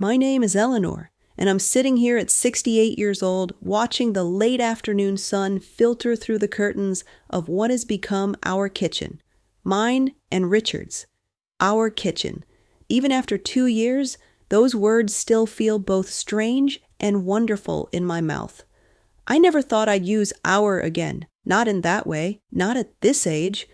My name is Eleanor, and I'm sitting here at 68 years old watching the late afternoon sun filter through the curtains of what has become our kitchen. Mine and Richard's. Our kitchen. Even after 2 years, those words still feel both strange and wonderful in my mouth. I never thought I'd use our again, not in that way, not at this age.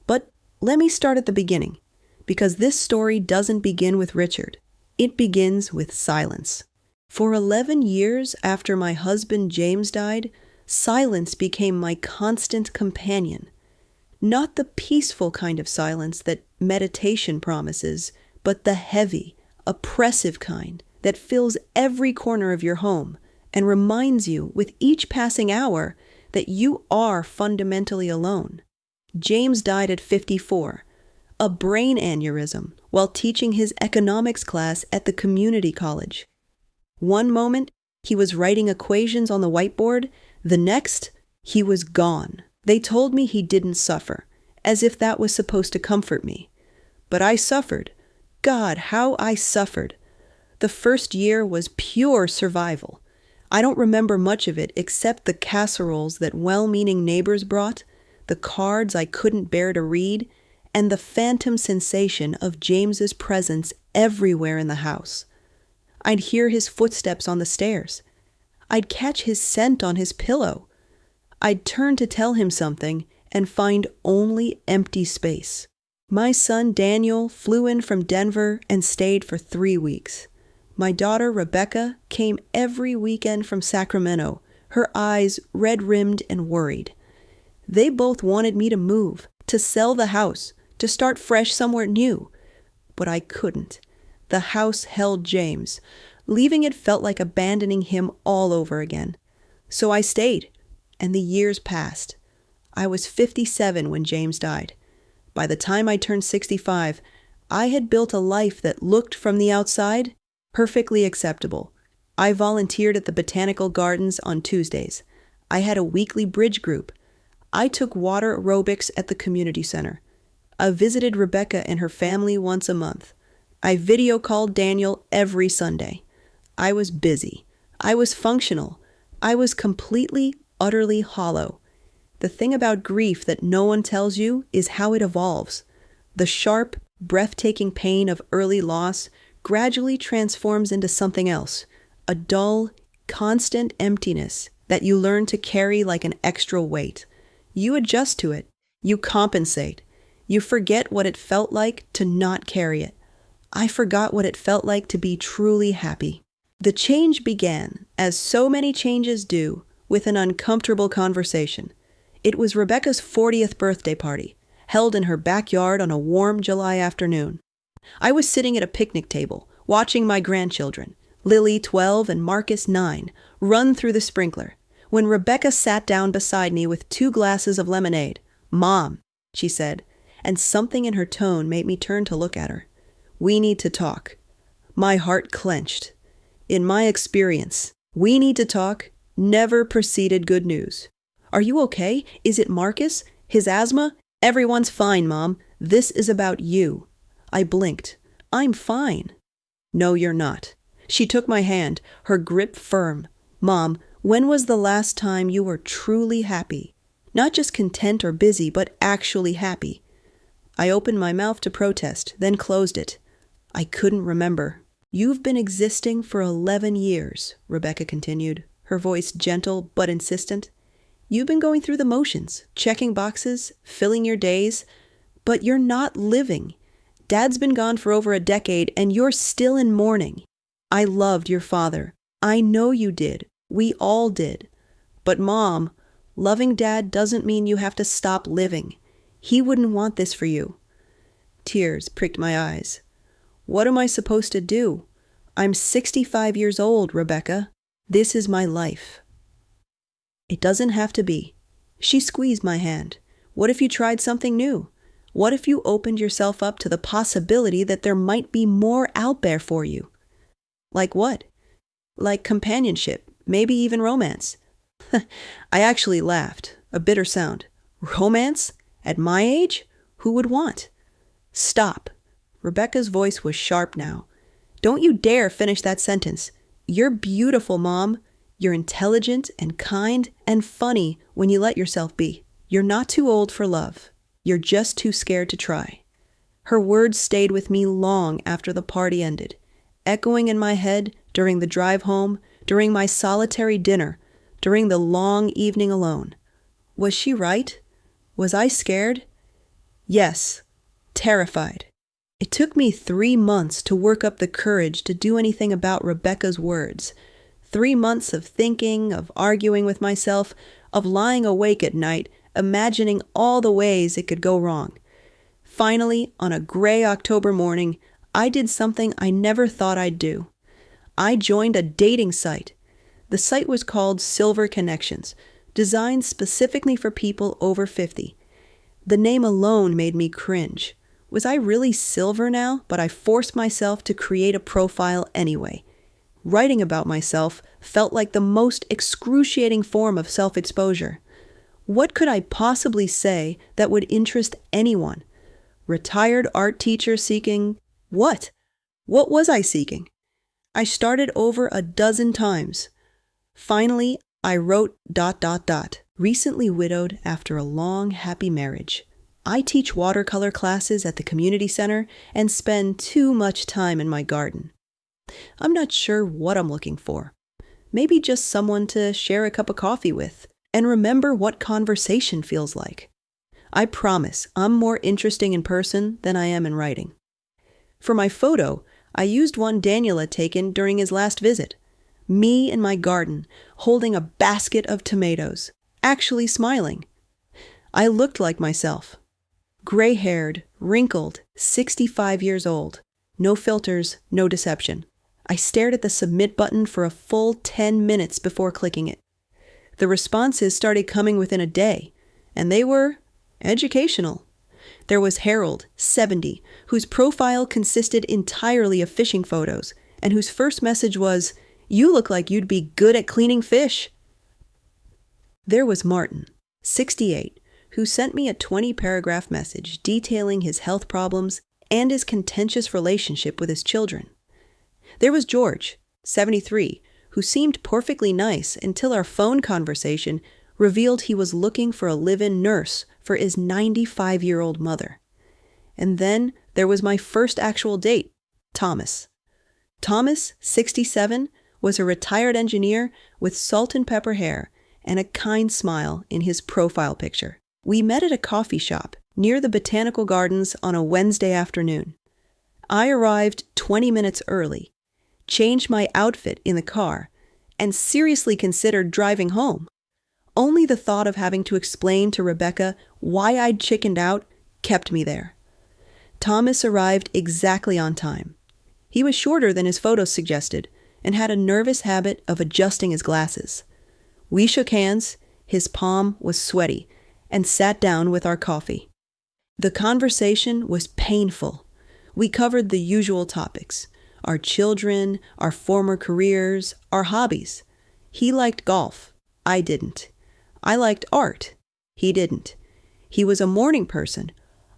But let me start at the beginning, because this story doesn't begin with Richard. It begins with silence. For 11 years after my husband James died, silence became my constant companion. Not the peaceful kind of silence that meditation promises, but the heavy, oppressive kind that fills every corner of your home and reminds you with each passing hour that you are fundamentally alone. James died at 54, a brain aneurysm, while teaching his economics class at the community college. One moment, he was writing equations on the whiteboard. The next, he was gone. They told me he didn't suffer, as if that was supposed to comfort me. But I suffered. God, how I suffered. The first year was pure survival. I don't remember much of it except the casseroles that well-meaning neighbors brought, the cards I couldn't bear to read, and the phantom sensation of James's presence everywhere in the house. I'd hear his footsteps on the stairs. I'd catch his scent on his pillow. I'd turn to tell him something and find only empty space. My son Daniel flew in from Denver and stayed for 3 weeks. My daughter Rebecca came every weekend from Sacramento, her eyes red-rimmed and worried. They both wanted me to move, to sell the house, to start fresh somewhere new. But I couldn't. The house held James. Leaving it felt like abandoning him all over again. So I stayed, and the years passed. I was 57 when James died. By the time I turned 65, I had built a life that looked from the outside perfectly acceptable. I volunteered at the botanical gardens on Tuesdays. I had a weekly bridge group. I took water aerobics at the community center. I visited Rebecca and her family once a month. I video called Daniel every Sunday. I was busy. I was functional. I was completely, utterly hollow. The thing about grief that no one tells you is how it evolves. The sharp, breathtaking pain of early loss gradually transforms into something else, a dull, constant emptiness that you learn to carry like an extra weight. You adjust to it. You compensate. You forget what it felt like to not carry it. I forgot what it felt like to be truly happy. The change began, as so many changes do, with an uncomfortable conversation. It was Rebecca's 40th birthday party, held in her backyard on a warm July afternoon. I was sitting at a picnic table, watching my grandchildren, Lily, 12, and Marcus, 9, run through the sprinkler, when Rebecca sat down beside me with 2 glasses of lemonade. "Mom," she said, and something in her tone made me turn to look at her. "We need to talk." My heart clenched. In my experience, "we need to talk" never preceded good news. "Are you okay? Is it Marcus? His asthma?" "Everyone's fine, Mom. This is about you." I blinked. "I'm fine." "No, you're not." She took my hand, her grip firm. "Mom, when was the last time you were truly happy? Not just content or busy, but actually happy." I opened my mouth to protest, then closed it. I couldn't remember. "You've been existing for 11 years, Rebecca continued, her voice gentle but insistent. "You've been going through the motions, checking boxes, filling your days, but you're not living. Dad's been gone for over a decade, and you're still in mourning. I loved your father. I know you did. We all did. But Mom, loving Dad doesn't mean you have to stop living. He wouldn't want this for you." Tears pricked my eyes. "What am I supposed to do? I'm 65 years old, Rebecca. This is my life." "It doesn't have to be." She squeezed my hand. "What if you tried something new? What if you opened yourself up to the possibility that there might be more out there for you?" "Like what?" "Like companionship, maybe even romance." I actually laughed, a bitter sound. "Romance? At my age? Who would want?" "Stop." Rebecca's voice was sharp now. Don't you dare finish that sentence. You're beautiful, Mom. You're intelligent and kind and funny when you let yourself be. You're not too old for love. You're just too scared to try. Her words stayed with me long after the party ended, echoing in my head during the drive home, during my solitary dinner, during the long evening alone. Was she right? Was I scared? Yes, terrified. It took me 3 months to work up the courage to do anything about Rebecca's words. 3 months of thinking, of arguing with myself, of lying awake at night, imagining all the ways it could go wrong. Finally, on a gray October morning, I did something I never thought I'd do. I joined a dating site. The site was called Silver Connections, designed specifically for people over 50. The name alone made me cringe. Was I really silver now? But I forced myself to create a profile anyway. Writing about myself felt like the most excruciating form of self-exposure. What could I possibly say that would interest anyone? Retired art teacher seeking what? What was I seeking? I started over a dozen times. Finally, I wrote ... Recently widowed after a long, happy marriage. I teach watercolor classes at the community center and spend too much time in my garden. I'm not sure what I'm looking for. Maybe just someone to share a cup of coffee with and remember what conversation feels like. I promise I'm more interesting in person than I am in writing. For my photo, I used one Daniel had taken during his last visit. Me in my garden, holding a basket of tomatoes, actually smiling. I looked like myself. Gray-haired, wrinkled, 65 years old. No filters, no deception. I stared at the submit button for a full 10 minutes before clicking it. The responses started coming within a day, and they were educational. There was Harold, 70, whose profile consisted entirely of fishing photos, and whose first message was, "You look like you'd be good at cleaning fish." There was Martin, 68, who sent me a 20-paragraph message detailing his health problems and his contentious relationship with his children. There was George, 73, who seemed perfectly nice until our phone conversation revealed he was looking for a live-in nurse for his 95-year-old mother. And then there was my first actual date, Thomas. Thomas, 67, was a retired engineer with salt and pepper hair and a kind smile in his profile picture. We met at a coffee shop near the Botanical Gardens on a Wednesday afternoon. I arrived 20 minutes early, changed my outfit in the car, and seriously considered driving home. Only the thought of having to explain to Rebecca why I'd chickened out kept me there. Thomas arrived exactly on time. He was shorter than his photos suggested and had a nervous habit of adjusting his glasses. We shook hands, his palm was sweaty, and sat down with our coffee. The conversation was painful. We covered the usual topics: our children, our former careers, our hobbies. He liked golf. I didn't. I liked art. He didn't. He was a morning person.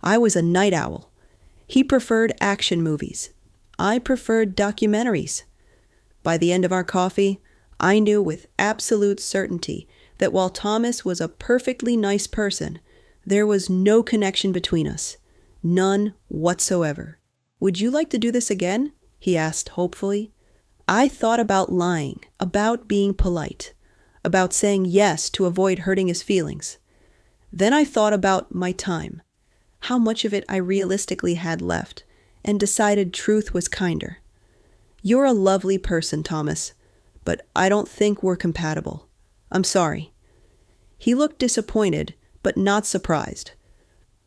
I was a night owl. He preferred action movies. I preferred documentaries. By the end of our coffee, I knew with absolute certainty that while Thomas was a perfectly nice person, there was no connection between us. None whatsoever. "Would you like to do this again?" he asked hopefully. I thought about lying, about being polite, about saying yes to avoid hurting his feelings. Then I thought about my time, how much of it I realistically had left, and decided truth was kinder. "You're a lovely person, Thomas, but I don't think we're compatible. I'm sorry." He looked disappointed, but not surprised.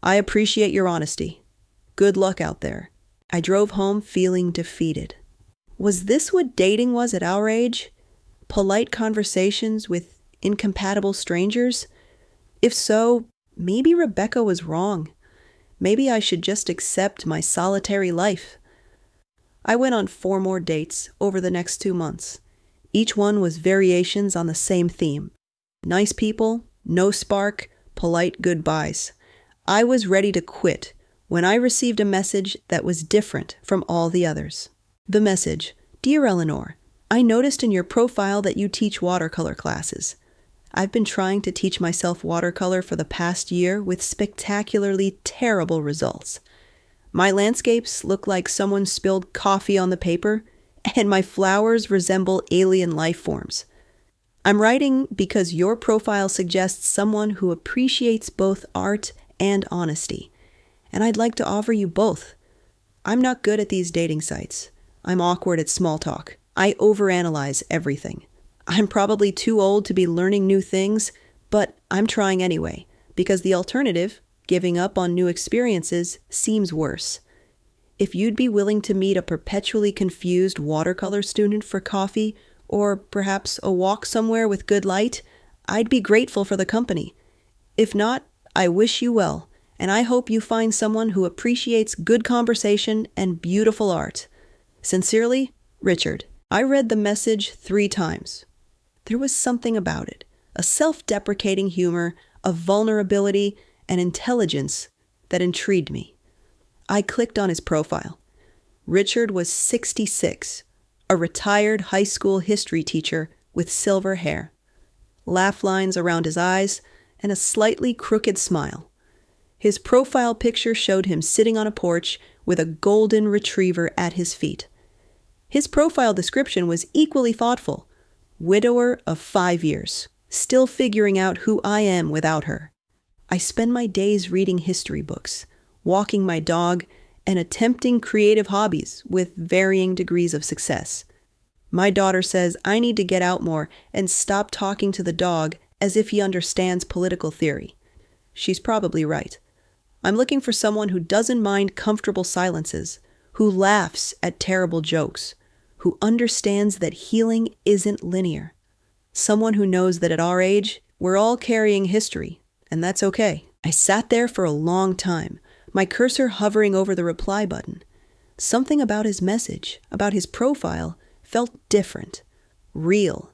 "I appreciate your honesty. Good luck out there." I drove home feeling defeated. Was this what dating was at our age? Polite conversations with incompatible strangers? If so, maybe Rebecca was wrong. Maybe I should just accept my solitary life. I went on 4 more dates over the next 2 months. Each one was variations on the same theme. Nice people, no spark, polite goodbyes. I was ready to quit when I received a message that was different from all the others. The message: Dear Eleanor, I noticed in your profile that you teach watercolor classes. I've been trying to teach myself watercolor for the past year with spectacularly terrible results. My landscapes look like someone spilled coffee on the paper, and my flowers resemble alien life forms. I'm writing because your profile suggests someone who appreciates both art and honesty, and I'd like to offer you both. I'm not good at these dating sites. I'm awkward at small talk. I overanalyze everything. I'm probably too old to be learning new things, but I'm trying anyway, because the alternative, giving up on new experiences, seems worse. If you'd be willing to meet a perpetually confused watercolor student for coffee, or perhaps a walk somewhere with good light, I'd be grateful for the company. If not, I wish you well, and I hope you find someone who appreciates good conversation and beautiful art. Sincerely, Richard. I read the message 3 times. There was something about it, a self-deprecating humor, a vulnerability, and intelligence that intrigued me. I clicked on his profile. Richard was 66, a retired high school history teacher with silver hair, laugh lines around his eyes, and a slightly crooked smile. His profile picture showed him sitting on a porch with a golden retriever at his feet. His profile description was equally thoughtful. Widower of 5 years, still figuring out who I am without her. I spend my days reading history books, walking my dog, and attempting creative hobbies with varying degrees of success. My daughter says I need to get out more and stop talking to the dog as if he understands political theory. She's probably right. I'm looking for someone who doesn't mind comfortable silences, who laughs at terrible jokes, who understands that healing isn't linear. Someone who knows that at our age, we're all carrying history, and that's okay. I sat there for a long time, my cursor hovering over the reply button. Something about his message, about his profile, felt different, real.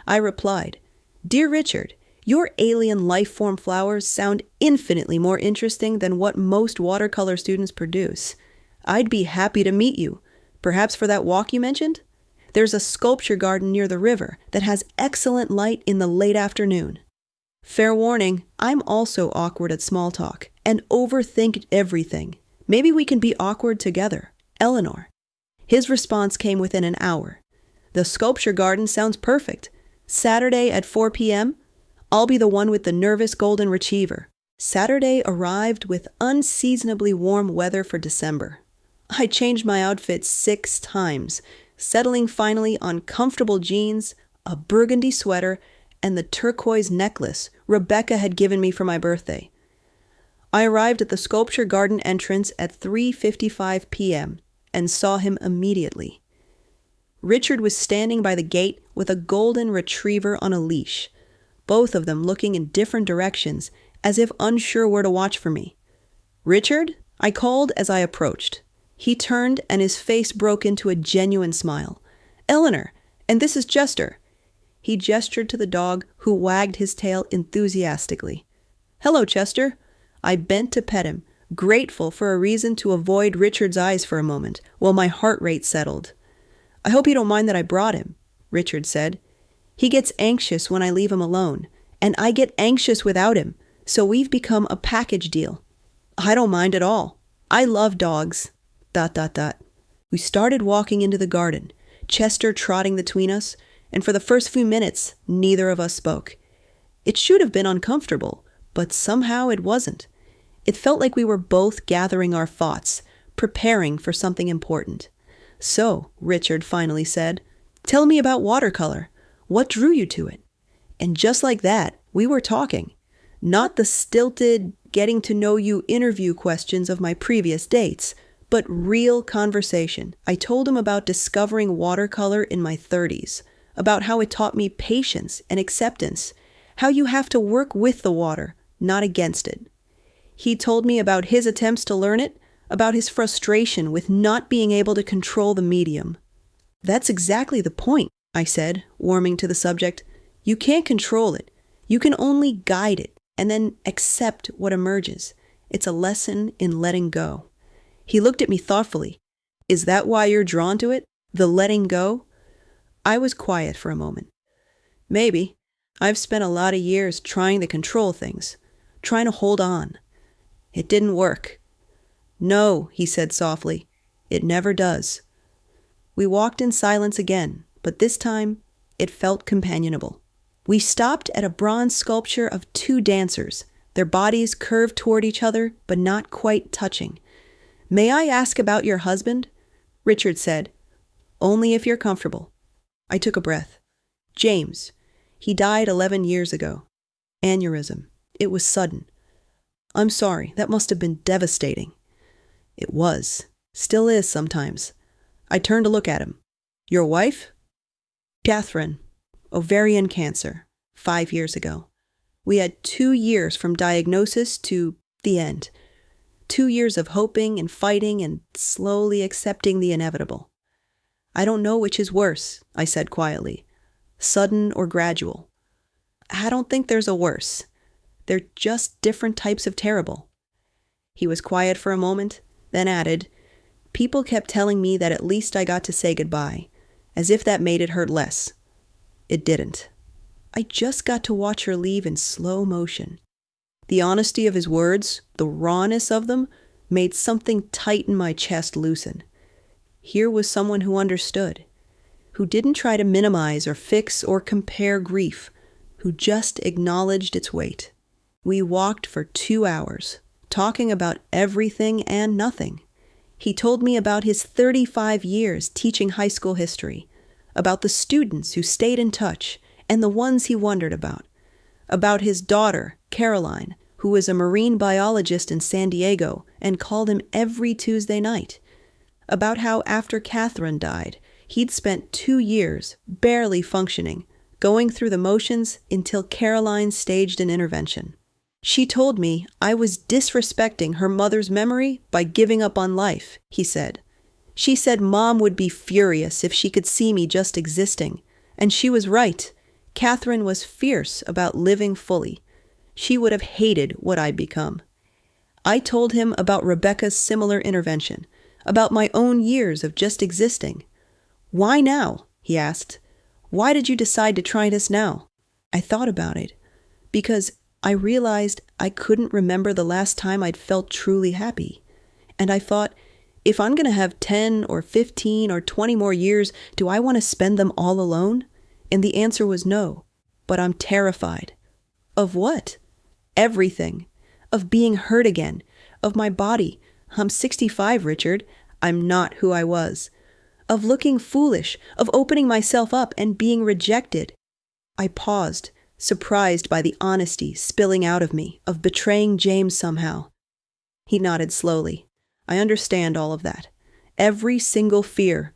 I replied, Dear Richard, your alien life form flowers sound infinitely more interesting than what most watercolor students produce. I'd be happy to meet you. Perhaps for that walk you mentioned? There's a sculpture garden near the river that has excellent light in the late afternoon. Fair warning, I'm also awkward at small talk and overthink everything. Maybe we can be awkward together. Eleanor. His response came within an hour. The sculpture garden sounds perfect. Saturday at 4 p.m.? I'll be the one with the nervous golden retriever. Saturday arrived with unseasonably warm weather for December. I changed my outfit 6 times, settling finally on comfortable jeans, a burgundy sweater, and the turquoise necklace Rebecca had given me for my birthday. I arrived at the sculpture garden entrance at 3:55 p.m. and saw him immediately. Richard was standing by the gate with a golden retriever on a leash, both of them looking in different directions as if unsure where to watch for me. Richard? I called as I approached. He turned and his face broke into a genuine smile. Eleanor, and this is Chester. He gestured to the dog, who wagged his tail enthusiastically. Hello, Chester. I bent to pet him, grateful for a reason to avoid Richard's eyes for a moment, while my heart rate settled. I hope you don't mind that I brought him, Richard said. He gets anxious when I leave him alone, and I get anxious without him, so we've become a package deal. I don't mind at all. I love dogs. ... We started walking into the garden, Chester trotting between us, and for the first few minutes, neither of us spoke. It should have been uncomfortable, but somehow it wasn't. It felt like we were both gathering our thoughts, preparing for something important. So, Richard finally said, Tell me about watercolor. What drew you to it? And just like that, we were talking. Not the stilted, getting-to-know-you interview questions of my previous dates, but real conversation. I told him about discovering watercolor in my 30s, about how it taught me patience and acceptance, how you have to work with the water, not against it. He told me about his attempts to learn it, about his frustration with not being able to control the medium. That's exactly the point, I said, warming to the subject. You can't control it. You can only guide it and then accept what emerges. It's a lesson in letting go. He looked at me thoughtfully. Is that why you're drawn to it? The letting go? I was quiet for a moment. Maybe. I've spent a lot of years trying to control things, trying to hold on. It didn't work. No, he said softly. It never does. We walked in silence again, but this time it felt companionable. We stopped at a bronze sculpture of two dancers, their bodies curved toward each other, but not quite touching. May I ask about your husband? Richard said. Only if you're comfortable. I took a breath. James. He died 11 years ago. Aneurysm. It was sudden. I'm sorry, that must have been devastating. It was. Still is sometimes. I turned to look at him. Your wife? Catherine. Ovarian cancer. 5 years ago. We had 2 years from diagnosis to the end. 2 years of hoping and fighting and slowly accepting the inevitable. I don't know which is worse, I said quietly. Sudden or gradual. I don't think there's a worse. They're just different types of terrible. He was quiet for a moment, then added, People kept telling me that at least I got to say goodbye, as if that made it hurt less. It didn't. I just got to watch her leave in slow motion. The honesty of his words, the rawness of them, made something tight in my chest loosen. Here was someone who understood, who didn't try to minimize or fix or compare grief, who just acknowledged its weight. We walked for 2 hours, talking about everything and nothing. He told me about his 35 years teaching high school history, about the students who stayed in touch and the ones he wondered about his daughter, Caroline, who was a marine biologist in San Diego and called him every Tuesday night, about how after Catherine died, he'd spent 2 years barely functioning, going through the motions until Caroline staged an intervention. She told me I was disrespecting her mother's memory by giving up on life, he said. She said Mom would be furious if she could see me just existing, and she was right. Catherine was fierce about living fully. She would have hated what I'd become. I told him about Rebecca's similar intervention, about my own years of just existing. Why now? He asked. Why did you decide to try this now? I thought about it, because I realized I couldn't remember the last time I'd felt truly happy. And I thought, if I'm going to have 10 or 15 or 20 more years, do I want to spend them all alone? And the answer was no. But I'm terrified. Of what? Everything. Of being hurt again. Of my body. I'm 65, Richard. I'm not who I was. Of looking foolish. Of opening myself up and being rejected. I paused, surprised by the honesty spilling out of me, of betraying James somehow. He nodded slowly. I understand all of that. Every single fear.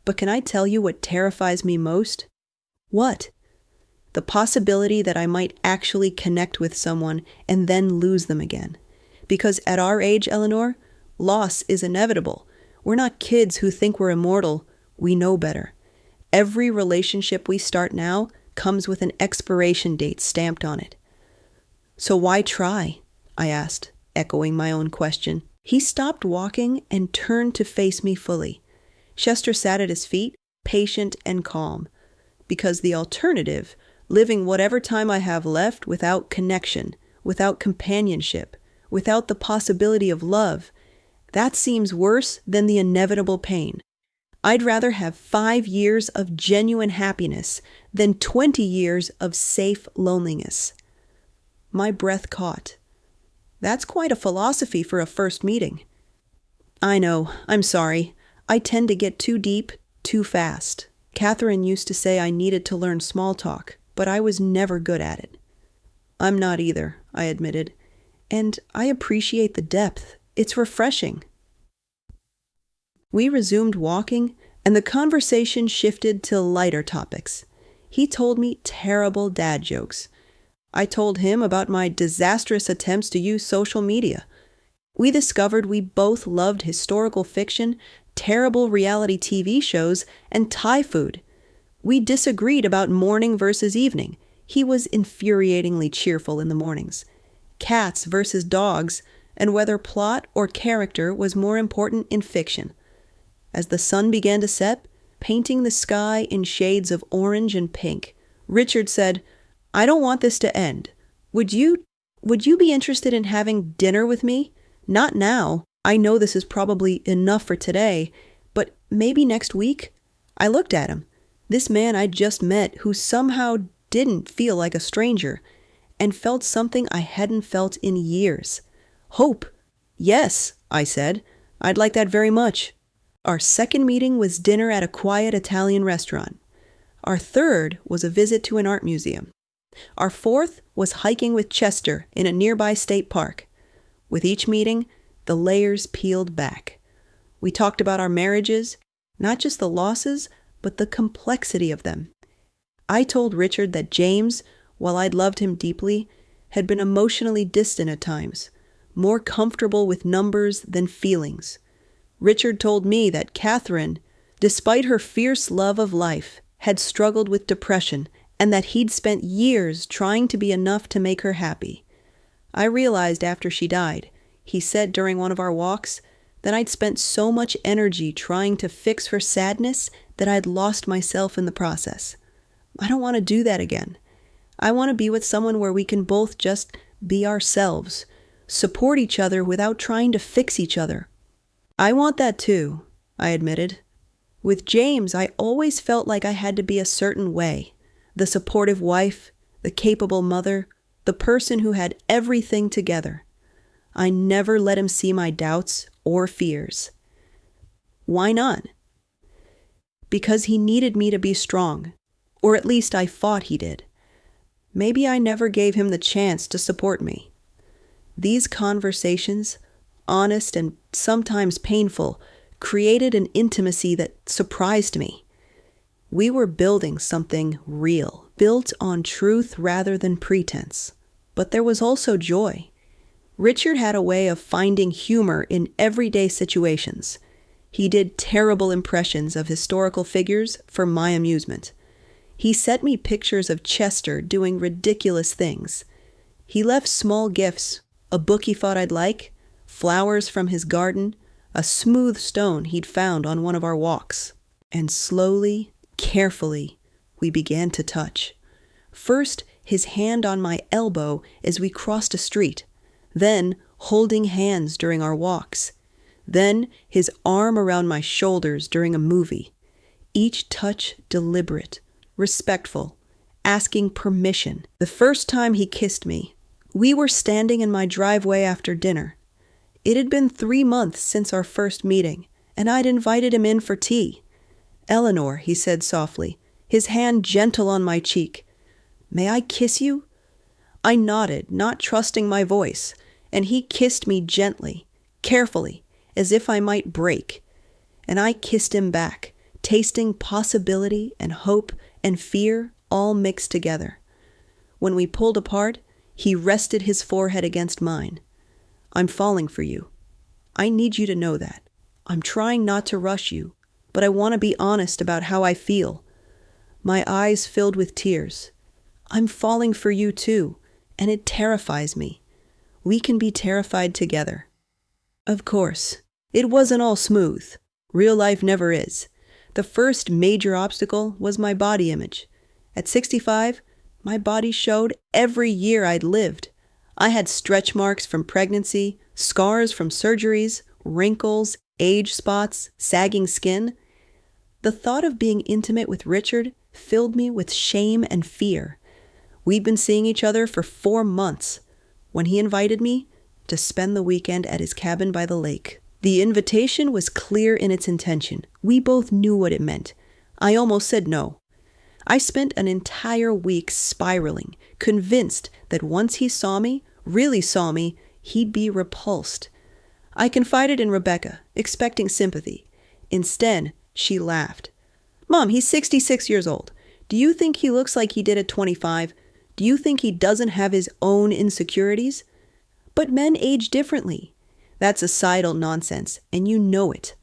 But can I tell you what terrifies me most? What? The possibility that I might actually connect with someone and then lose them again. Because at our age, Eleanor, loss is inevitable. We're not kids who think we're immortal. We know better. Every relationship we start now comes with an expiration date stamped on it. So why try? I asked, echoing my own question. He stopped walking and turned to face me fully. Chester sat at his feet, patient and calm. Because the alternative, living whatever time I have left without connection, without companionship, without the possibility of love, that seems worse than the inevitable pain. I'd rather have 5 years of genuine happiness than 20 years of safe loneliness. My breath caught. That's quite a philosophy for a first meeting. I know, I'm sorry. I tend to get too deep, too fast. Catherine used to say I needed to learn small talk, but I was never good at it. I'm not either, I admitted. And I appreciate the depth. It's refreshing. We resumed walking, and the conversation shifted to lighter topics. He told me terrible dad jokes. I told him about my disastrous attempts to use social media. We discovered we both loved historical fiction, terrible reality TV shows, and Thai food. We disagreed about morning versus evening. He was infuriatingly cheerful in the mornings. Cats versus dogs, and whether plot or character was more important in fiction. As the sun began to set, painting the sky in shades of orange and pink, Richard said, "I don't want this to end. Would you be interested in having dinner with me? Not now. I know this is probably enough for today, but maybe next week?" I looked at him. This man I'd just met who somehow didn't feel like a stranger and felt something I hadn't felt in years. Hope. "Yes," I said. "I'd like that very much." Our second meeting was dinner at a quiet Italian restaurant. Our third was a visit to an art museum. Our fourth was hiking with Chester in a nearby state park. With each meeting, the layers peeled back. We talked about our marriages, not just the losses, but the complexity of them. I told Richard that James, while I'd loved him deeply, had been emotionally distant at times, more comfortable with numbers than feelings. Richard told me that Catherine, despite her fierce love of life, had struggled with depression and that he'd spent years trying to be enough to make her happy. I realized after she died, he said during one of our walks, that I'd spent so much energy trying to fix her sadness that I'd lost myself in the process. I don't want to do that again. I want to be with someone where we can both just be ourselves, support each other without trying to fix each other. I want that too, I admitted. With James, I always felt like I had to be a certain way. The supportive wife, the capable mother, the person who had everything together. I never let him see my doubts or fears. Why not? Because he needed me to be strong, or at least I thought he did. Maybe I never gave him the chance to support me. These conversations, honest and sometimes painful, created an intimacy that surprised me. We were building something real, built on truth rather than pretense. But there was also joy. Richard had a way of finding humor in everyday situations. He did terrible impressions of historical figures for my amusement. He sent me pictures of Chester doing ridiculous things. He left small gifts, a book he thought I'd like, flowers from his garden, a smooth stone he'd found on one of our walks. And slowly, carefully, we began to touch. First, his hand on my elbow as we crossed a street, then holding hands during our walks, then his arm around my shoulders during a movie. Each touch deliberate, respectful, asking permission. The first time he kissed me, we were standing in my driveway after dinner. It had been 3 months since our first meeting, and I'd invited him in for tea. "Eleanor," he said softly, his hand gentle on my cheek, "may I kiss you?" I nodded, not trusting my voice, and he kissed me gently, carefully, as if I might break. And I kissed him back, tasting possibility and hope and fear all mixed together. When we pulled apart, he rested his forehead against mine. "I'm falling for you. I need you to know that. I'm trying not to rush you, but I want to be honest about how I feel." My eyes filled with tears. "I'm falling for you too, and it terrifies me. We can be terrified together." Of course, it wasn't all smooth. Real life never is. The first major obstacle was my body image. At 65, my body showed every year I'd lived. I had stretch marks from pregnancy, scars from surgeries, wrinkles, age spots, sagging skin. The thought of being intimate with Richard filled me with shame and fear. We'd been seeing each other for 4 months when he invited me to spend the weekend at his cabin by the lake. The invitation was clear in its intention. We both knew what it meant. I almost said no. I spent an entire week spiraling, convinced that once he saw me, really saw me, he'd be repulsed. I confided in Rebecca, expecting sympathy. Instead, she laughed. "Mom, he's 66 years old. Do you think he looks like he did at 25? Do you think he doesn't have his own insecurities? But men age differently. That's societal nonsense, and you know it.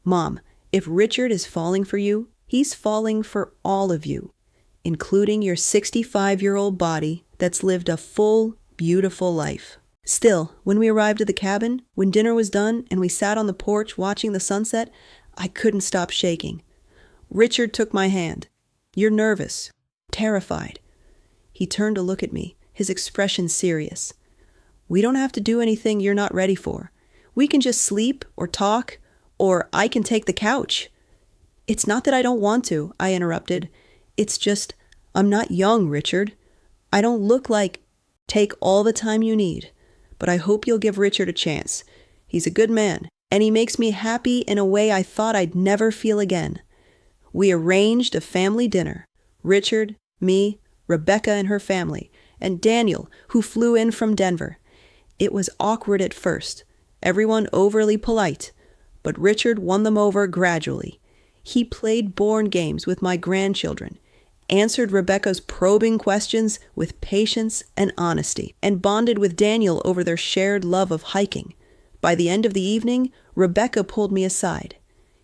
Mom, if Richard is falling for you, he's falling for all of you, including your 65-year-old body that's lived a full, beautiful life." Still, when we arrived at the cabin, when dinner was done and we sat on the porch watching the sunset, I couldn't stop shaking. Richard took my hand. "You're nervous, terrified." He turned to look at me, his expression serious. "We don't have to do anything you're not ready for. We can just sleep or talk, or I can take the couch." "It's not that I don't want to," I interrupted. "It's just, I'm not young, Richard. I don't look like—" "Take all the time you need, but I hope you'll give Richard a chance. He's a good man, and he makes me happy in a way I thought I'd never feel again." We arranged a family dinner. Richard, me, Rebecca and her family, and Daniel, who flew in from Denver. It was awkward at first, everyone overly polite, but Richard won them over gradually. He played board games with my grandchildren, answered Rebecca's probing questions with patience and honesty, and bonded with Daniel over their shared love of hiking. By the end of the evening, Rebecca pulled me aside.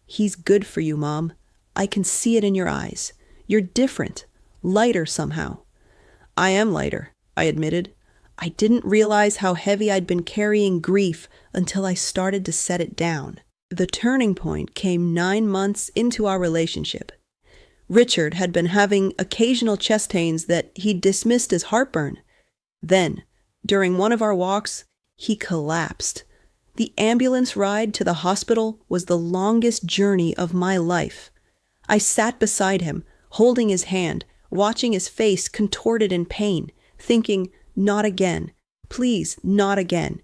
"He's good for you, Mom. I can see it in your eyes. You're different, lighter somehow." "I am lighter," I admitted. I didn't realize how heavy I'd been carrying grief until I started to set it down. The turning point came 9 months into our relationship. Richard had been having occasional chest pains that he'd dismissed as heartburn. Then, during one of our walks, he collapsed. The ambulance ride to the hospital was the longest journey of my life. I sat beside him, holding his hand, watching his face contorted in pain, thinking, not again, please, not again.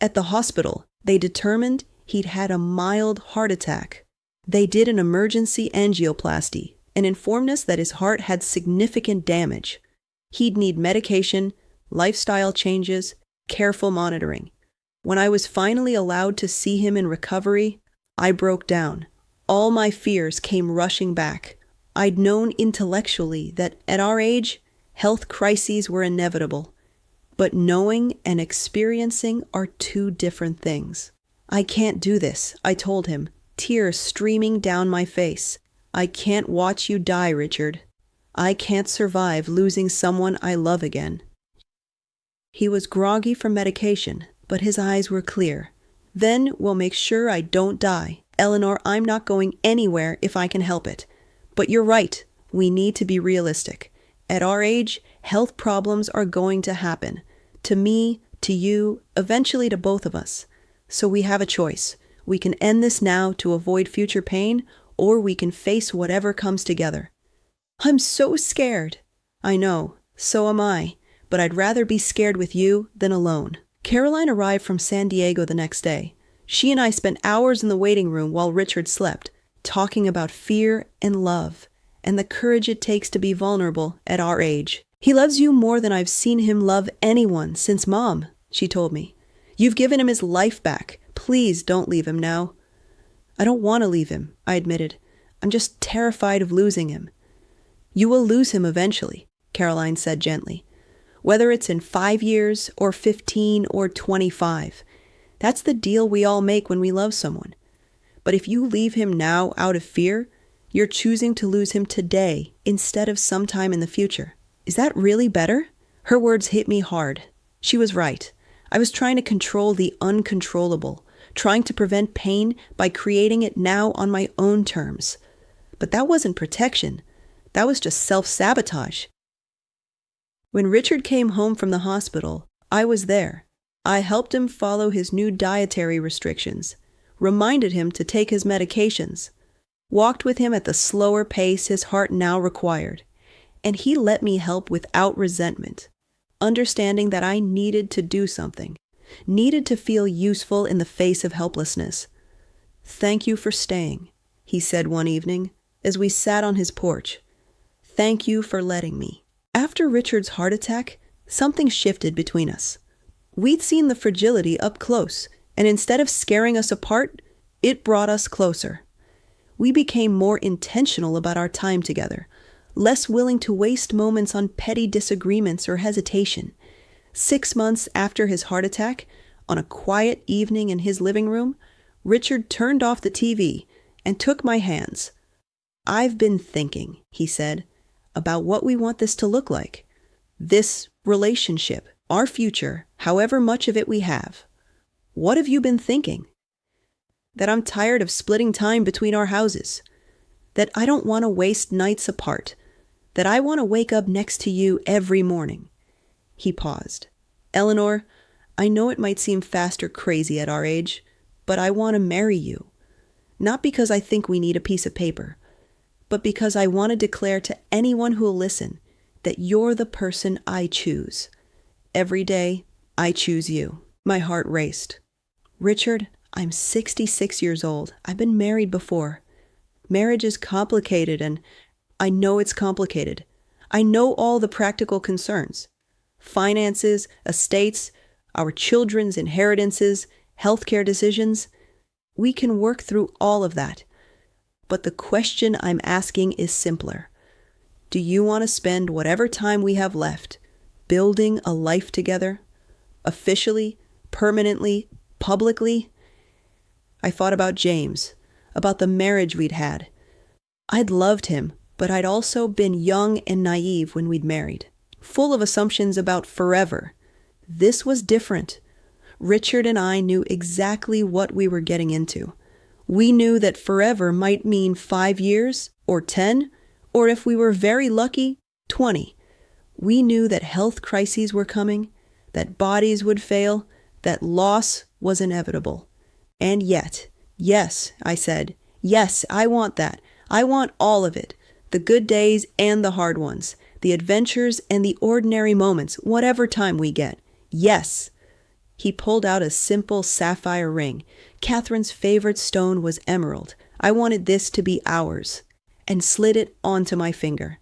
At the hospital, they determined he'd had a mild heart attack. They did an emergency angioplasty and informed us that his heart had significant damage. He'd need medication, lifestyle changes, careful monitoring. When I was finally allowed to see him in recovery, I broke down. All my fears came rushing back. I'd known intellectually that at our age, health crises were inevitable. But knowing and experiencing are two different things. "I can't do this," I told him, tears streaming down my face. "I can't watch you die, Richard. I can't survive losing someone I love again." He was groggy from medication, but his eyes were clear. "Then we'll make sure I don't die. Eleanor, I'm not going anywhere if I can help it. But you're right, we need to be realistic. At our age, health problems are going to happen. To me, to you, eventually to both of us. So we have a choice. We can end this now to avoid future pain, or we can face whatever comes together." "I'm so scared." "I know, so am I, but I'd rather be scared with you than alone." Caroline arrived from San Diego the next day. She and I spent hours in the waiting room while Richard slept, talking about fear and love, and the courage it takes to be vulnerable at our age. "He loves you more than I've seen him love anyone since Mom," she told me. "You've given him his life back. Please don't leave him now." "I don't want to leave him," I admitted. "I'm just terrified of losing him." "You will lose him eventually," Caroline said gently. "Whether it's in 5 years or 15 or 25. That's the deal we all make when we love someone. But if you leave him now out of fear, you're choosing to lose him today instead of sometime in the future. Is that really better?" Her words hit me hard. She was right. I was trying to control the uncontrollable, trying to prevent pain by creating it now on my own terms. But that wasn't protection. That was just self-sabotage. When Richard came home from the hospital, I was there. I helped him follow his new dietary restrictions, reminded him to take his medications, walked with him at the slower pace his heart now required, and he let me help without resentment, understanding that I needed to do something, needed to feel useful in the face of helplessness. "Thank you for staying," he said one evening as we sat on his porch. "Thank you for letting me." After Richard's heart attack, something shifted between us. We'd seen the fragility up close, and instead of scaring us apart, it brought us closer. We became more intentional about our time together, less willing to waste moments on petty disagreements or hesitation. 6 months after his heart attack, on a quiet evening in his living room, Richard turned off the TV and took my hands. "I've been thinking," he said, "about what we want this to look like. This relationship, our future, however much of it we have. What have you been thinking?" that I'm tired of splitting time between our houses, that I don't want to waste nights apart, that I want to wake up next to you every morning. He paused. Eleanor, I know it might seem fast or crazy at our age, but I want to marry you. Not because I think we need a piece of paper, but because I want to declare to anyone who'll listen that you're the person I choose. Every day, I choose you. My heart raced. Richard, I'm 66 years old. I've been married before. Marriage is complicated, and I know it's complicated. I know all the practical concerns. Finances, estates, our children's inheritances, healthcare decisions. We can work through all of that. But the question I'm asking is simpler. Do you want to spend whatever time we have left building a life together? Officially, permanently, publicly? I thought about James, about the marriage we'd had. I'd loved him, but I'd also been young and naive when we'd married, full of assumptions about forever. This was different. Richard and I knew exactly what we were getting into. We knew that forever might mean 5 years, or 10, or if we were very lucky, 20. We knew that health crises were coming, that bodies would fail, that loss was inevitable. And yet, yes, I said, yes, I want that. I want all of it. The good days and the hard ones, the adventures and the ordinary moments, whatever time we get. Yes. He pulled out a simple sapphire ring. Catherine's favorite stone was emerald. I wanted this to be ours, and slid it onto my finger.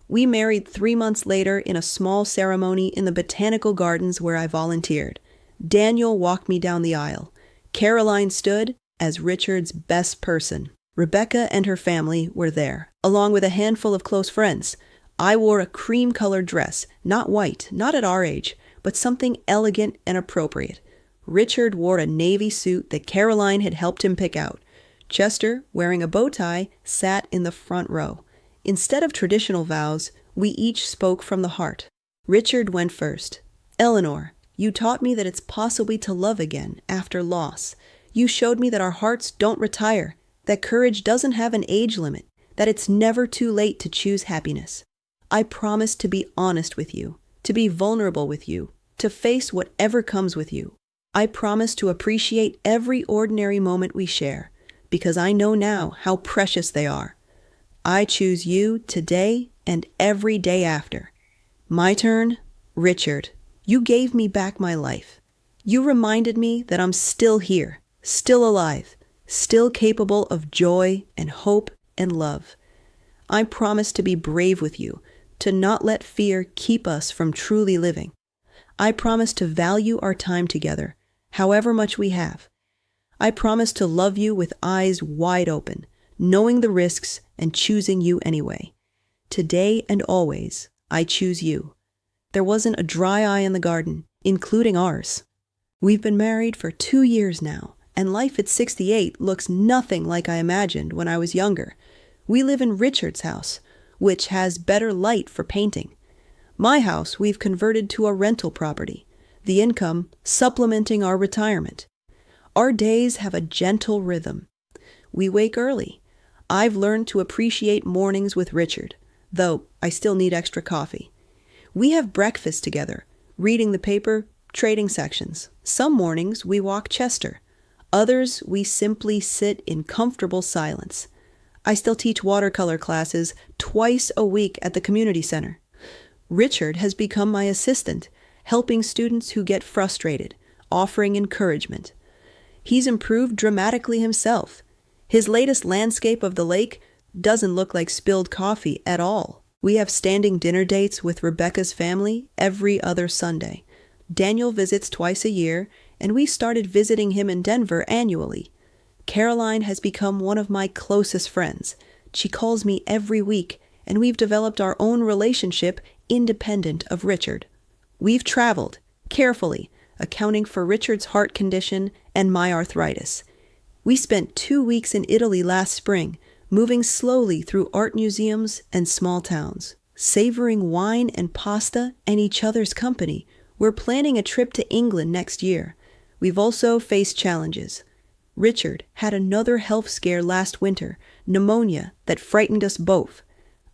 We married 3 months later in a small ceremony in the botanical gardens where I volunteered. Daniel walked me down the aisle. Caroline stood as Richard's best person. Rebecca and her family were there, along with a handful of close friends. I wore a cream-colored dress, not white, not at our age, but something elegant and appropriate. Richard wore a navy suit that Caroline had helped him pick out. Chester, wearing a bow tie, sat in the front row. Instead of traditional vows, we each spoke from the heart. Richard went first. Eleanor, you taught me that it's possible to love again after loss. You showed me that our hearts don't retire, that courage doesn't have an age limit, that it's never too late to choose happiness. I promise to be honest with you, to be vulnerable with you, to face whatever comes with you. I promise to appreciate every ordinary moment we share, because I know now how precious they are. I choose you today and every day after. My turn, Richard. You gave me back my life. You reminded me that I'm still here, still alive, still capable of joy and hope and love. I promise to be brave with you, to not let fear keep us from truly living. I promise to value our time together, however much we have. I promise to love you with eyes wide open, knowing the risks and choosing you anyway. Today and always, I choose you. There wasn't a dry eye in the garden, including ours. We've been married for 2 years now, and life at 68 looks nothing like I imagined when I was younger. We live in Richard's house, which has better light for painting. My house we've converted to a rental property, the income supplementing our retirement. Our days have a gentle rhythm. We wake early. I've learned to appreciate mornings with Richard, though I still need extra coffee. We have breakfast together, reading the paper, trading sections. Some mornings we walk Chester. Others we simply sit in comfortable silence. I still teach watercolor classes twice a week at the community center. Richard has become my assistant, helping students who get frustrated, offering encouragement. He's improved dramatically himself. His latest landscape of the lake doesn't look like spilled coffee at all. We have standing dinner dates with Rebecca's family every other Sunday. Daniel visits twice a year, and we started visiting him in Denver annually. Caroline has become one of my closest friends. She calls me every week, and we've developed our own relationship independent of Richard. We've traveled, carefully, accounting for Richard's heart condition and my arthritis. We spent 2 weeks in Italy last spring, moving slowly through art museums and small towns. Savoring wine and pasta and each other's company, we're planning a trip to England next year. We've also faced challenges. Richard had another health scare last winter, pneumonia, that frightened us both.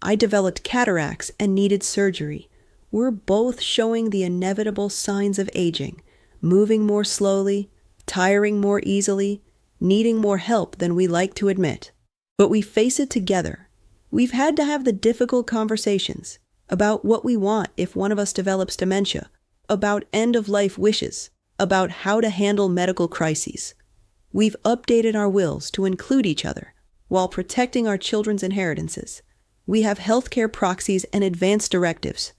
I developed cataracts and needed surgery. We're both showing the inevitable signs of aging, moving more slowly, tiring more easily, needing more help than we like to admit. But we face it together. We've had to have the difficult conversations about what we want if one of us develops dementia, about end-of-life wishes, about how to handle medical crises. We've updated our wills to include each other while protecting our children's inheritances. We have healthcare proxies and advance directives.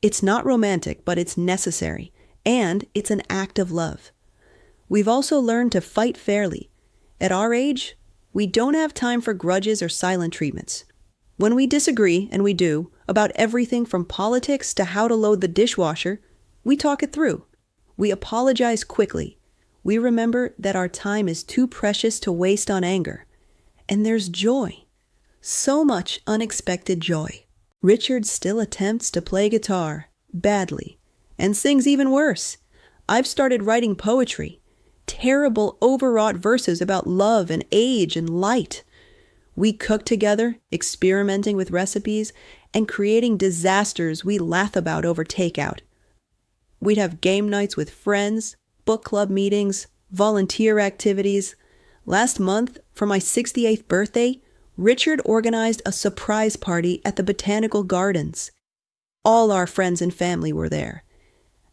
It's not romantic, but it's necessary, and it's an act of love. We've also learned to fight fairly. At our age, we don't have time for grudges or silent treatments. When we disagree, and we do, about everything from politics to how to load the dishwasher, we talk it through. We apologize quickly. We remember that our time is too precious to waste on anger. And there's joy. So much unexpected joy. Richard still attempts to play guitar, badly, and sings even worse. I've started writing poetry. Terrible, overwrought verses about love and age and light. We cook together, experimenting with recipes, and creating disasters we laugh about over takeout. We'd have game nights with friends, book club meetings, volunteer activities. Last month, for my 68th birthday, Richard organized a surprise party at the Botanical Gardens. All our friends and family were there.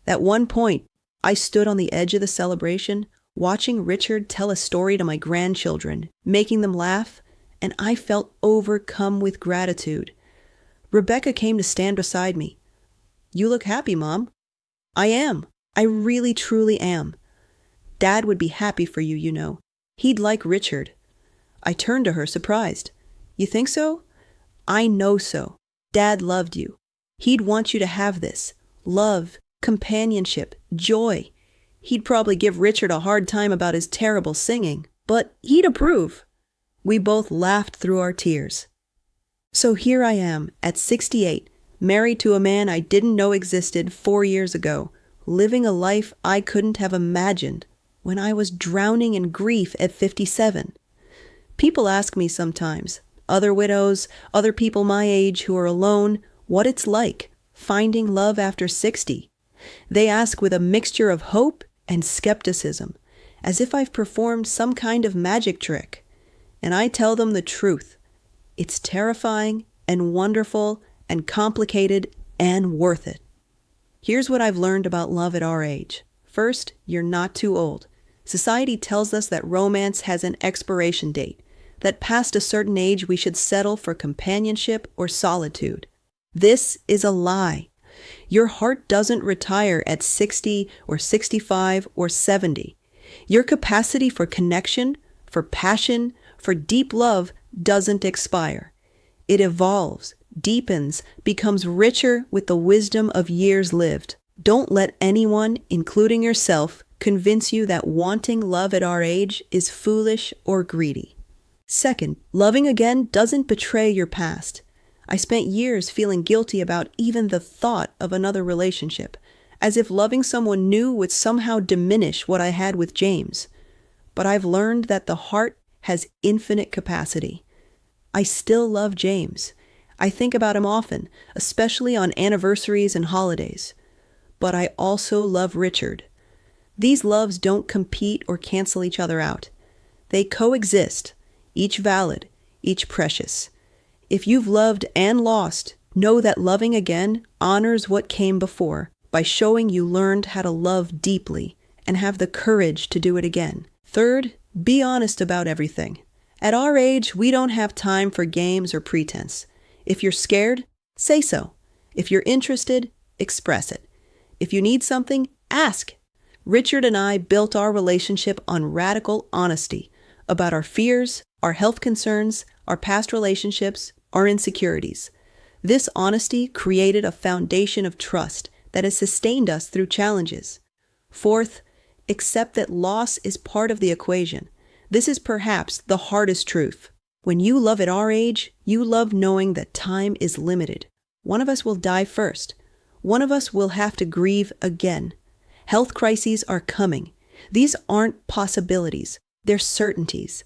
At one point, I stood on the edge of the celebration, watching Richard tell a story to my grandchildren, making them laugh, and I felt overcome with gratitude. Rebecca came to stand beside me. "You look happy, Mom." "I am. I really, truly am. Dad would be happy for you, you know. He'd like Richard." I turned to her, surprised. "You think so?" "I know so. Dad loved you. He'd want you to have this. Love, companionship, joy. He'd probably give Richard a hard time about his terrible singing, but he'd approve." We both laughed through our tears. So here I am, at 68, married to a man I didn't know existed 4 years ago, living a life I couldn't have imagined when I was drowning in grief at 57. People ask me sometimes, other widows, other people my age who are alone, what it's like finding love after 60. They ask with a mixture of hope and skepticism, as if I've performed some kind of magic trick. And I tell them the truth. It's terrifying and wonderful and complicated and worth it. Here's what I've learned about love at our age. First, you're not too old. Society tells us that romance has an expiration date, that past a certain age we should settle for companionship or solitude. This is a lie. Your heart doesn't retire at 60 or 65 or 70. Your capacity for connection, for passion, for deep love doesn't expire. It evolves, deepens, becomes richer with the wisdom of years lived. Don't let anyone, including yourself, convince you that wanting love at our age is foolish or greedy. Second, loving again doesn't betray your past. I spent years feeling guilty about even the thought of another relationship, as if loving someone new would somehow diminish what I had with James. But I've learned that the heart has infinite capacity. I still love James. I think about him often, especially on anniversaries and holidays. But I also love Richard. These loves don't compete or cancel each other out. They coexist, each valid, each precious. If you've loved and lost, know that loving again honors what came before by showing you learned how to love deeply and have the courage to do it again. Third, be honest about everything. At our age, we don't have time for games or pretense. If you're scared, say so. If you're interested, express it. If you need something, ask. Richard and I built our relationship on radical honesty about our fears, our health concerns, our past relationships, our insecurities. This honesty created a foundation of trust that has sustained us through challenges. Fourth, accept that loss is part of the equation. This is perhaps the hardest truth. When you love at our age, you love knowing that time is limited. One of us will die first. One of us will have to grieve again. Health crises are coming. These aren't possibilities. They're certainties.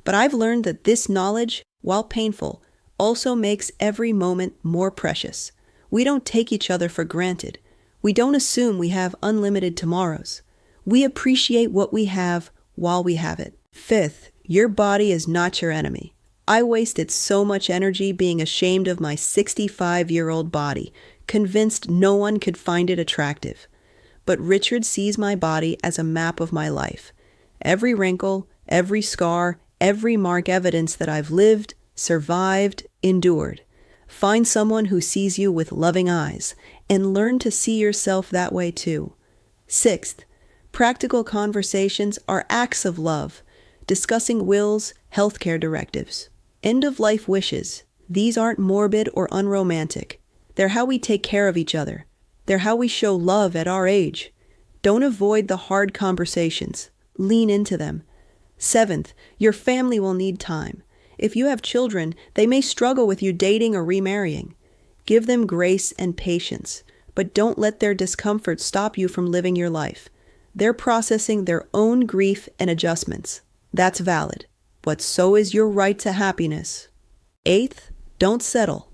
But I've learned that this knowledge, while painful, also makes every moment more precious. We don't take each other for granted. We don't assume we have unlimited tomorrows. We appreciate what we have while we have it. Fifth, your body is not your enemy. I wasted so much energy being ashamed of my 65-year-old body, convinced no one could find it attractive. But Richard sees my body as a map of my life. Every wrinkle, every scar, every mark evidence that I've lived, survived, endured. Find someone who sees you with loving eyes, and learn to see yourself that way too. Sixth, practical conversations are acts of love, discussing wills, healthcare directives, end-of-life wishes. These aren't morbid or unromantic. They're how we take care of each other. They're how we show love at our age. Don't avoid the hard conversations. Lean into them. Seventh, your family will need time. If you have children, they may struggle with you dating or remarrying. Give them grace and patience, but don't let their discomfort stop you from living your life. They're processing their own grief and adjustments. That's valid, but so is your right to happiness. Eighth, don't settle.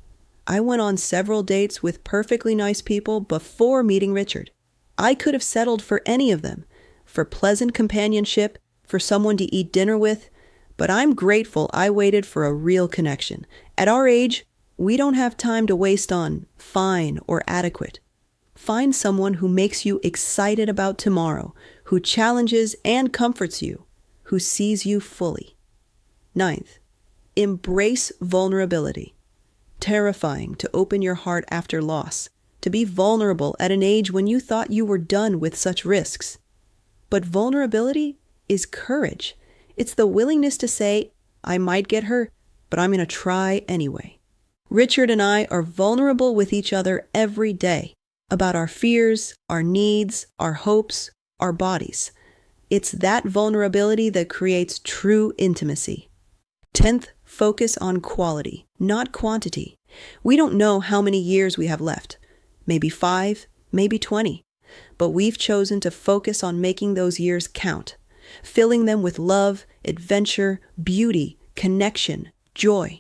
I went on several dates with perfectly nice people before meeting Richard. I could have settled for any of them, for pleasant companionship, for someone to eat dinner with, but I'm grateful I waited for a real connection. At our age, we don't have time to waste on fine or adequate. Find someone who makes you excited about tomorrow, who challenges and comforts you, who sees you fully. Ninth, embrace vulnerability. Terrifying to open your heart after loss, to be vulnerable at an age when you thought you were done with such risks. But vulnerability is courage. It's the willingness to say, I might get hurt, but I'm going to try anyway. Richard and I are vulnerable with each other every day about our fears, our needs, our hopes, our bodies. It's that vulnerability that creates true intimacy. 10th, focus on quality, not quantity. We don't know how many years we have left. Maybe 5, maybe 20. But we've chosen to focus on making those years count, filling them with love, adventure, beauty, connection, joy.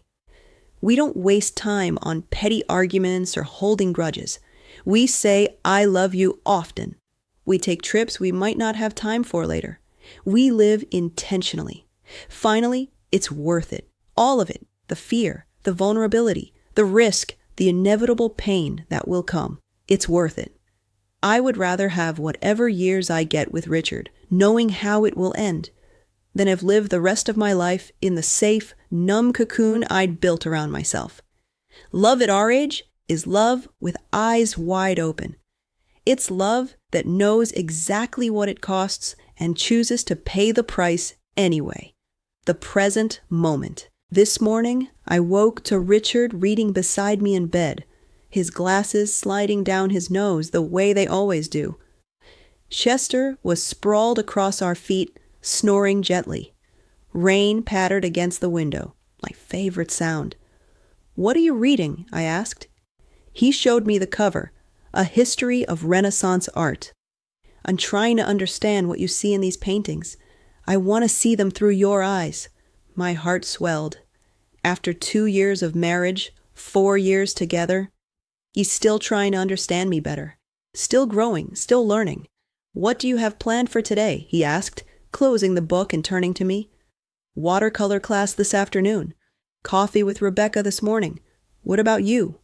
We don't waste time on petty arguments or holding grudges. We say, I love you often. We take trips we might not have time for later. We live intentionally. Finally, it's worth it. All of it. The fear, the vulnerability, the risk, the inevitable pain that will come. It's worth it. I would rather have whatever years I get with Richard, knowing how it will end, than have lived the rest of my life in the safe, numb cocoon I'd built around myself. Love at our age is love with eyes wide open. It's love that knows exactly what it costs and chooses to pay the price anyway. The present moment. This morning, I woke to Richard reading beside me in bed, his glasses sliding down his nose the way they always do. Chester was sprawled across our feet, snoring gently. Rain pattered against the window, my favorite sound. What are you reading? I asked. He showed me the cover, A History of Renaissance Art. I'm trying to understand what you see in these paintings. I want to see them through your eyes. My heart swelled. After 2 years of marriage, 4 years together, he's still trying to understand me better. Still growing, still learning. What do you have planned for today? He asked, closing the book and turning to me. Watercolor class this afternoon. Coffee with Rebecca this morning. What about you?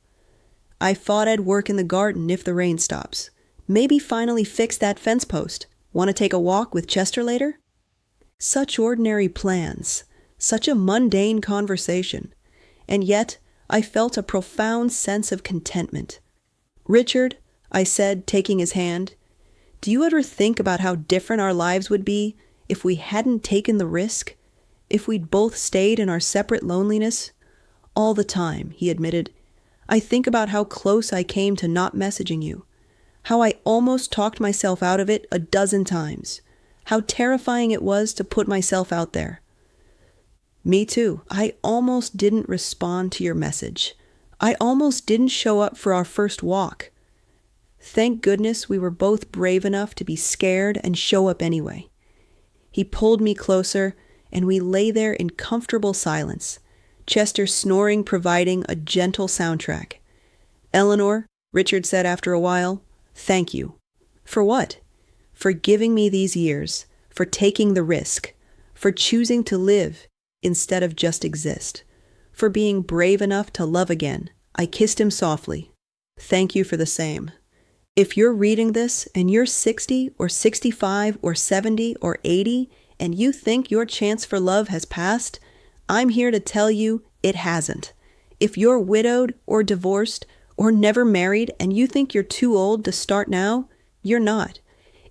I thought I'd work in the garden if the rain stops. Maybe finally fix that fence post. Want to take a walk with Chester later? Such ordinary plans. Such a mundane conversation. And yet, I felt a profound sense of contentment. Richard, I said, taking his hand, do you ever think about how different our lives would be if we hadn't taken the risk? If we'd both stayed in our separate loneliness? All the time, he admitted. I think about how close I came to not messaging you. How I almost talked myself out of it a dozen times. How terrifying it was to put myself out there. Me too. I almost didn't respond to your message. I almost didn't show up for our first walk. Thank goodness we were both brave enough to be scared and show up anyway. He pulled me closer, and we lay there in comfortable silence, Chester snoring providing a gentle soundtrack. "Eleanor," Richard said after a while, "thank you." "For what?" "For giving me these years, for taking the risk, for choosing to live instead of just exist, for being brave enough to love again." I kissed him softly. "Thank you for the same." If you're reading this and you're 60 or 65 or 70 or 80 and you think your chance for love has passed, I'm here to tell you it hasn't. If you're widowed or divorced or never married and you think you're too old to start now, you're not.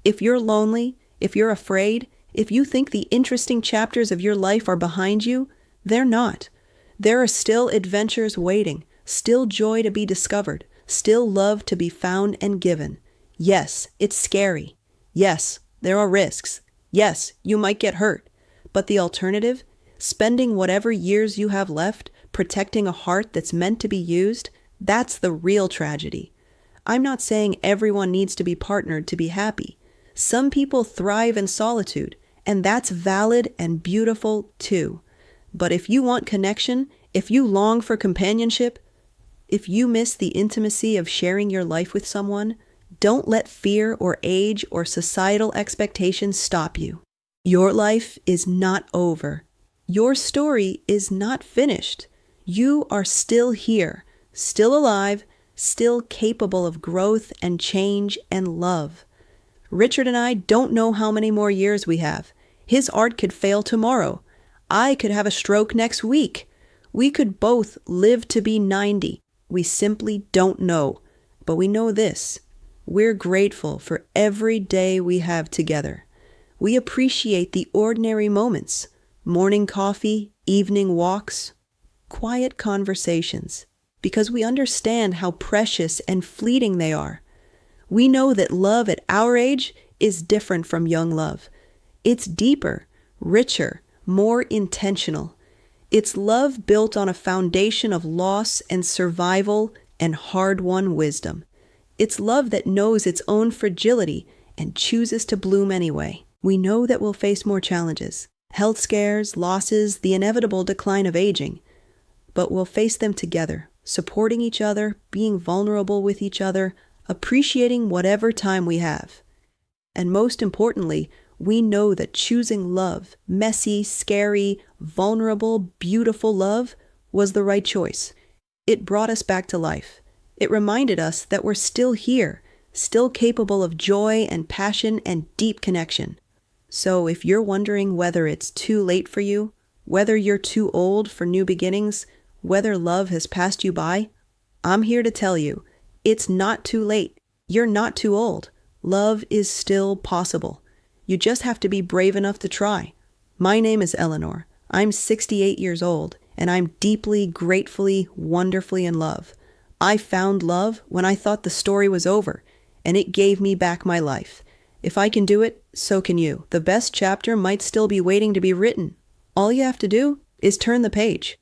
If you're lonely, if you're afraid, if you think the interesting chapters of your life are behind you, they're not. There are still adventures waiting, still joy to be discovered, still love to be found and given. Yes, it's scary. Yes, there are risks. Yes, you might get hurt. But the alternative, spending whatever years you have left protecting a heart that's meant to be used, that's the real tragedy. I'm not saying everyone needs to be partnered to be happy. Some people thrive in solitude, and that's valid and beautiful too. But if you want connection, if you long for companionship, if you miss the intimacy of sharing your life with someone, don't let fear or age or societal expectations stop you. Your life is not over. Your story is not finished. You are still here, still alive, still capable of growth and change and love. Richard and I don't know how many more years we have. His art could fail tomorrow. I could have a stroke next week. We could both live to be 90. We simply don't know. But we know this. We're grateful for every day we have together. We appreciate the ordinary moments, morning coffee, evening walks, quiet conversations, because we understand how precious and fleeting they are. We know that love at our age is different from young love. It's deeper, richer, more intentional. It's love built on a foundation of loss and survival and hard-won wisdom. It's love that knows its own fragility and chooses to bloom anyway. We know that we'll face more challenges, health scares, losses, the inevitable decline of aging, but we'll face them together, supporting each other, being vulnerable with each other, appreciating whatever time we have. And most importantly, we know that choosing love, messy, scary, vulnerable, beautiful love, was the right choice. It brought us back to life. It reminded us that we're still here, still capable of joy and passion and deep connection. So if you're wondering whether it's too late for you, whether you're too old for new beginnings, whether love has passed you by, I'm here to tell you, it's not too late. You're not too old. Love is still possible. You just have to be brave enough to try. My name is Eleanor. I'm 68 years old, and I'm deeply, gratefully, wonderfully in love. I found love when I thought the story was over, and it gave me back my life. If I can do it, so can you. The best chapter might still be waiting to be written. All you have to do is turn the page.